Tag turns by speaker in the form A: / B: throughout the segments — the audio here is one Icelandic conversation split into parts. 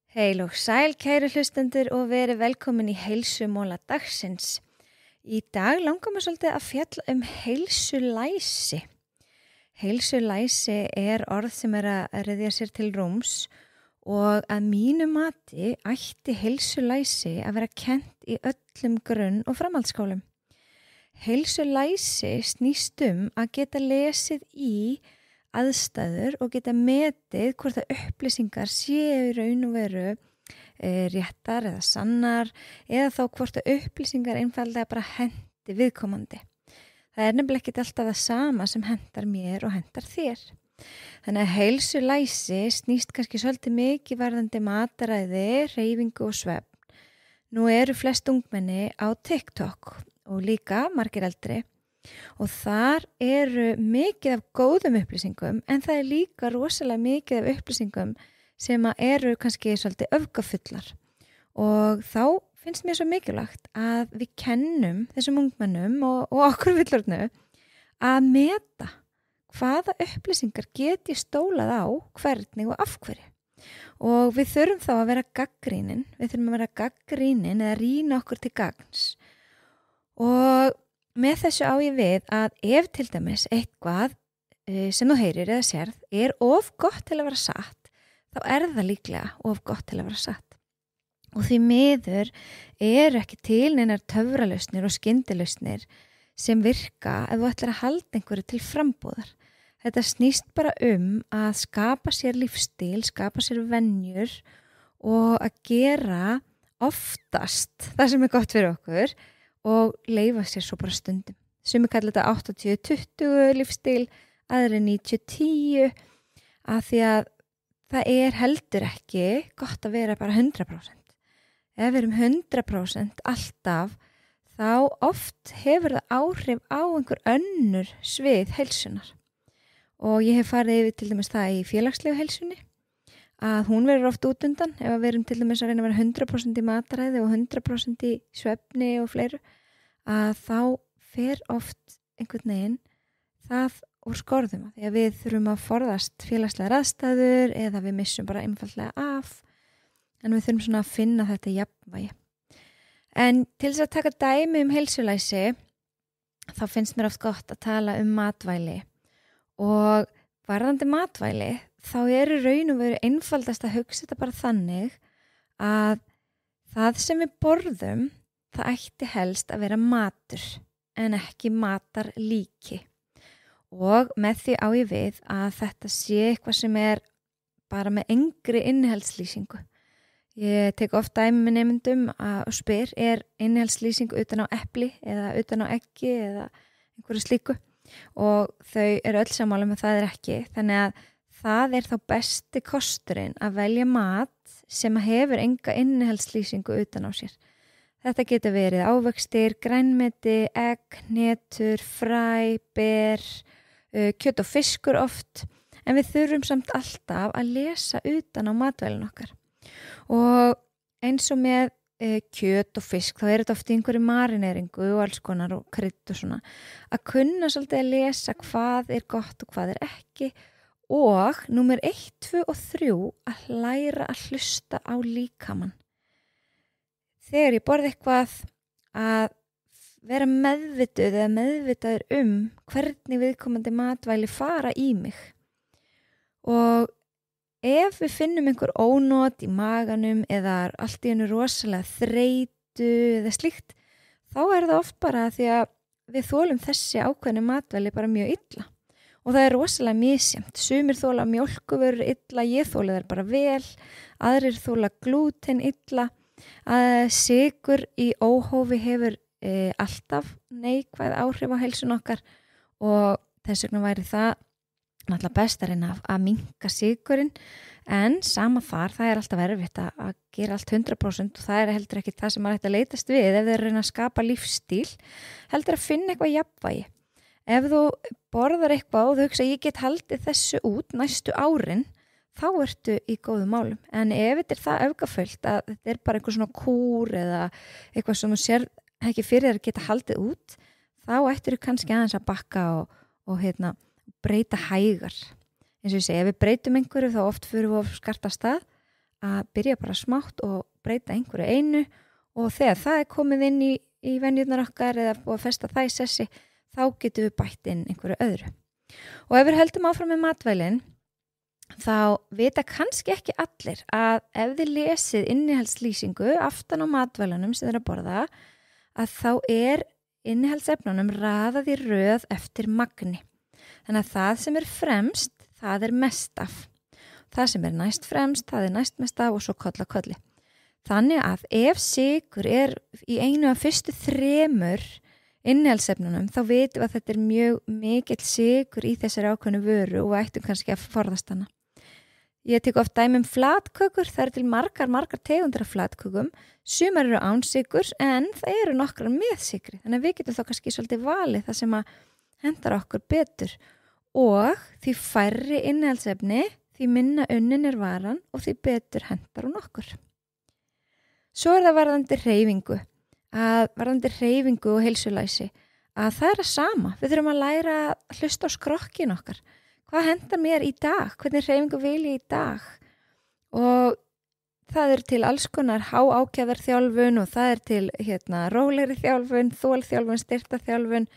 A: Heil og sæl kæru hlustendur og verið velkomin í heilsumóla dagsins. Í dag langar mér svolítið að fjalla heilsulæsi. Heilsulæsi orð sem að ryðja sér til rúms og að mínu mati ætti heilsulæsi að vera kennt í öllum grunn- og framhaldsskólum. Heilsulæsi snýst að geta lesið í aðstæður og geta metið hvort að upplýsingar séu í raun og veru réttar eða sannar eða þá hvort að upplýsingar einfaldlega bara hendi viðkomandi. Það nefnilega ekki alltaf það sama sem hendar mér og hendar þér. Þannig að heilsulæsi snýst kannski svolítið mikið varðandi mataræði, hreyfingu og svefn. Nú eru flest ungmenni á TikTok og líka margir eldri. Og þar eru mikið af góðum upplýsingum en það líka rosalega mikið af upplýsingum sem eru kannski svolítið öfgafullar og þá finnst mér svo mikilvægt að við kennum þessum ungmennum og okkur fullorðnu að meta hvaða upplýsingar geti stólað á hvernig og af hverju og við þurfum þá að vera gagnrýnin, eða rýna okkur til gagns og með þessu á ég við að ef til dæmis eitthvað sem þú heyrir eða sérð of gott til að vera satt, þá það líklega of gott til að vera satt. Og því miður ekki til neinar töfralausnir og skyndilausnir sem virka ef þú ætlar að halda einhverju til frambúðar. Þetta snýst bara að skapa sér lífsstíl, skapa sér venjur og að gera oftast það sem gott fyrir okkur og leyfa sér svo bara stundum. Sumir kalla þetta 80-20 lífsstíl, aðrir 90-10 af því að það heldur ekki gott að vera bara 100%. Ef við erum 100% alltaf, þá oft hefur það áhrif á einhver önnur svið heilsunar. Og ég hef farið yfir til dæmis það í félagslegu heilsunni, að hún verður oft út undan ef við erum til dæmis að reyna að vera 100% í mataræði og 100% í svefni og fleiru, að þá fer oft einhvern veginn það úr skorðum því að við þurfum að forðast félagslegar aðstæður eða við missum bara einfaldlega af en við þurfum svona að finna þetta jafnvægi. En til þess að taka dæmi heilsulæsi þá finnst mér oft gott að tala matvæli og varðandi matvæli þá raun og veru einfaldast að hugsa þetta bara þannig að það sem við borðum það ætti helst að vera matur en ekki matarlíki. Og með því á ég við að þetta sé eitthvað sem bara með engri innihaldslýsingu. Ég tek oft dæmi með nemendum og spyr, innihaldslýsing utan á epli eða utan á eggi eða einhverju slíku og þau öll sammála með það ekki. Þannig að það þá besti kosturinn að velja mat sem hefur enga innihaldslýsingu utan á sér. Þetta getur verið ávextir, grænmeti, egg, hnetur, fræ, ber, kjöt og fiskur oft, en við þurfum samt alltaf að lesa utan á matvælinn okkar. Og eins og með kjöt og fisk, þá þetta oft í einhverju marineringu og alls konar og krydd og svona, að kunna svolítið að lesa hvað gott og hvað ekki og númer 1, 2 og 3 að læra að hlusta á líkamann. Þegar ég borða eitthvað að vera meðvituð eða meðvitaður hvernig viðkomandi matvæli fara í mig. Og ef við finnum einhver ónot í maganum eða allt í einu rosalega þreytu eða slíkt, þá það oft bara því að við þolum þessi ákveðnu matvæli bara mjög illa. Og það rosalega misjafnt. Sumir þola mjólkurvörur illa, ég þoli þær bara vel, aðrir þola glúten illa. Að sykur í óhófi hefur alltaf neikvæð áhrif á heilsun okkar og þess vegna væri það náttúrulega best að reyna að minnka sykurinn en sama þar, það alltaf erfitt að gera allt 100% og það heldur ekki það sem maður ætti að leitast við ef þeir reyna að skapa lífsstíl, heldur að finna eitthvað jafnvægi. Ef þú borðar eitthvað og þú hugsa ég get haldið þessu út næstu árin þá ertu í góðum málum. En ef þetta það öfgafullt að þetta bara einhver svona kúr eða eitthvað sem þú sér ekki fyrir að geta haldið út, þá ættir þú kannski aðeins að bakka og breyta hægar. Eins og ég segi, ef við breytum einhverju þá oft fyrir við skarta stað að byrja bara smátt og breyta einhverju einu og þegar það komið inn í venjurnar okkar eða búið að festa það í sessi, þá getum við bætt inn einhverju öðru. Og ef við höldum áfram með matvælin, þá vita kannski ekki allir að ef þið lesið innihaldslýsingu aftan á matvælunum sem þið eru að borða, að þá innihaldsefnunum raðað í röð eftir magni. Þannig að það sem fremst, það mest af. Það sem næst fremst, það næst mest af og svo koll af kolli. Þannig að ef sykur í einu af fyrstu 3 innihaldsefnunum, þá vitum við að þetta mjög mikill sykur í þessari ákveðnu vöru og við ættum kannski að forðast hana. Ég tek oft dæmi flatkökur, það til margar tegundir af flatkökum, sumar eru án sykurs en það eru nokkrar með sykri, þannig að við getum þá kannski svolítið valið það sem að hendar okkur betur og því færri innihaldsefni, því minna unnin varan og því betur hendar hún okkur. Svo það varðandi hreyfingu og heilsulæsi, að það það sama, við þurfum að læra að hlusta á skrokkin okkar. Hvað hendar mér í dag? Hvernig hreyfingu vil ég í dag? Og það til alls konar háákjæðar þjálfun og það til rólegri þjálfun, þolþjálfun, styrktarþjálfun,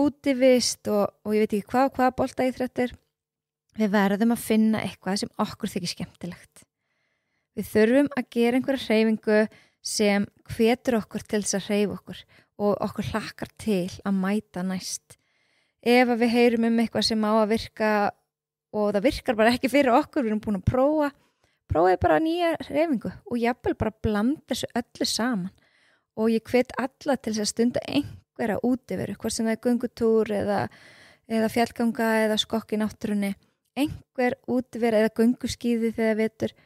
A: útivist og ég veit ekki hvað boltaíþróttir. Við verðum að finna eitthvað sem okkur þykir skemmtilegt. Við þurfum að gera einhverja hreyfingu sem hvetur okkur til þess að hreyfa okkur og okkur hlakkar til að mæta næst. Ef við heyrum eitthvað sem á að virka og það virkar bara ekki fyrir okkur, við erum búin að prófaði bara nýja hreyfingu og jafnvel bara blanda þessu öllu saman og ég hvet alla til þess að stunda einhverja útiveru, hvort sem það göngutúr eða fjallganga eða skokk í náttúrunni, einhver útiveru eða gönguskíði þegar vetur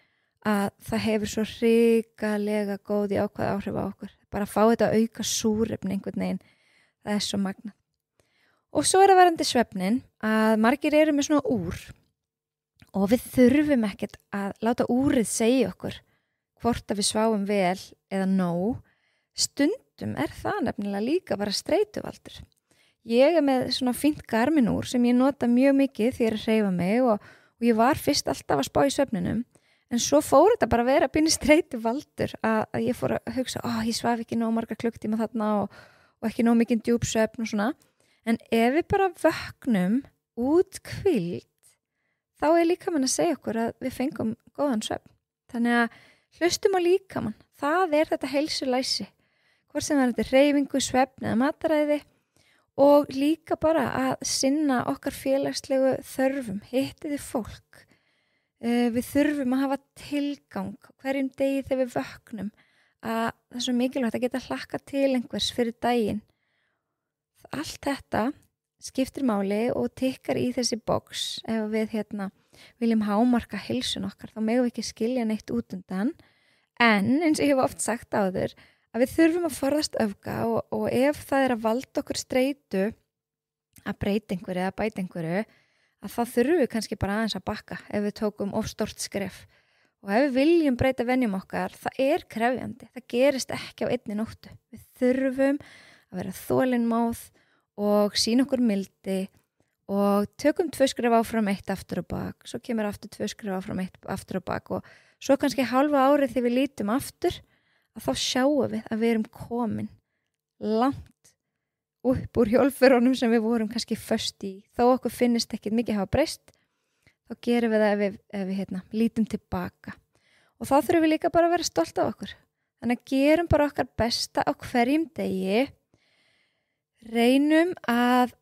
A: að það hefur svo hrikalega góð í ákvað áhrif á okkur. Bara að fá þetta að auka súrefni einhvern veginn, það svo magnað. Og svo það varandi svefnin að margir eru með svona úr og við þurfum ekkert að láta úrið segja okkur hvort að við sváum vel eða nóg. Stundum það nefnilega líka bara streituvaldur. Ég með svona fínt Garmin úr sem ég nota mjög mikið þegar ég hreyfa mig og ég var fyrst alltaf að spá í svefninum en svo fór þetta bara að vera pínu streituvaldur að ég fór að hugsa ég svaf ekki nóg margar klukktíma þarna og ekki nóg mikið djúpsvefn og svona. En ef við bara vöknum út hvíld, þá líkamann að segja okkur að við fengum góðan svefn. Þannig að hlustum á líkamann. Það þetta heilsulæsi. Hvort sem þetta hreyfingu, svefn eða mataræði og líka bara að sinna okkar félagslegu þörfum. Hittiði fólk. Við þurfum að hafa tilgang hverjum degi þegar við vöknum að það svo mikilvægt að geta hlakka til einhvers fyrir daginn. Allt þetta skiptir máli og tikkar í þessi box ef við viljum hámarka heilsun okkar, þá megum við ekki skilja neitt út undan en eins og ég hef oft sagt áður að við þurfum að forðast öfga og ef það að valda okkur streitu að breyta einhverju eða bæta einhverju að þá þurfum við kannski bara aðeins að bakka ef við tókum of stórt skref og ef við viljum breyta venjum okkar það krefjandi, það gerist ekki á einni nóttu. Við þurfum að vera þolinmóð og sýna okkur mildi og tökum 2 skref áfram 1 aftur og bak, svo kemur aftur 2 skref áfram 1 aftur og bak og svo kannski hálfa árið þegar við lítum aftur að þá sjáum við að við erum komin langt upp úr hjólförunum sem við vorum kannski föst í. Þó okkur finnist ekki mikið hafa breyst, þá gerum við það ef við lítum tilbaka. Og þá þurfum við líka bara að vera stolt af okkur. Þannig að gerum bara okkar besta á hverjum degi. Reynum að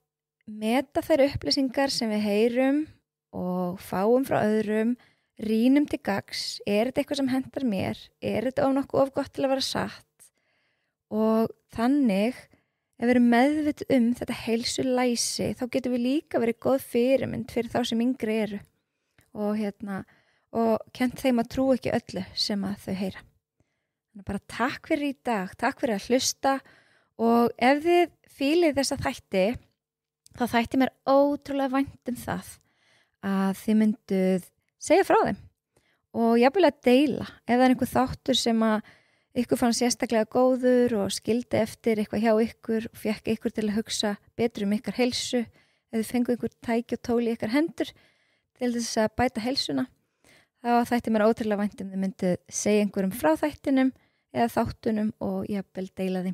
A: meta þær upplýsingar sem við heyrum og fáum frá öðrum, rýnum til gagns, þetta eitthvað sem hendar mér, þetta nokkuð of gott til að vera satt og þannig ef við erum meðvituð þetta heilsulæsi þá getum við líka verið góð fyrirmynd fyrir þá sem yngri eru og kennt þeim að trú ekki öllu sem að þau heyra. Þannig bara takk fyrir í dag, takk fyrir að hlusta og ef þið fílið þessa þætti þá þætti mér ótrúlega vænt það að þið mynduð segja frá þeim og jafnvel að deila ef það einhver þáttur sem að ykkur fann sérstaklega góður og skildi eftir eitthvað hjá ykkur og fekk ykkur til að hugsa betur ykkar heilsu ef þið fengu ykkur tæki og tóli ykkar hendur til þess að bæta heilsuna þá þætti mér ótrúlega vænt þið myndu segja einhverjum frá þættinum eða þáttunum og jafnvel deila því.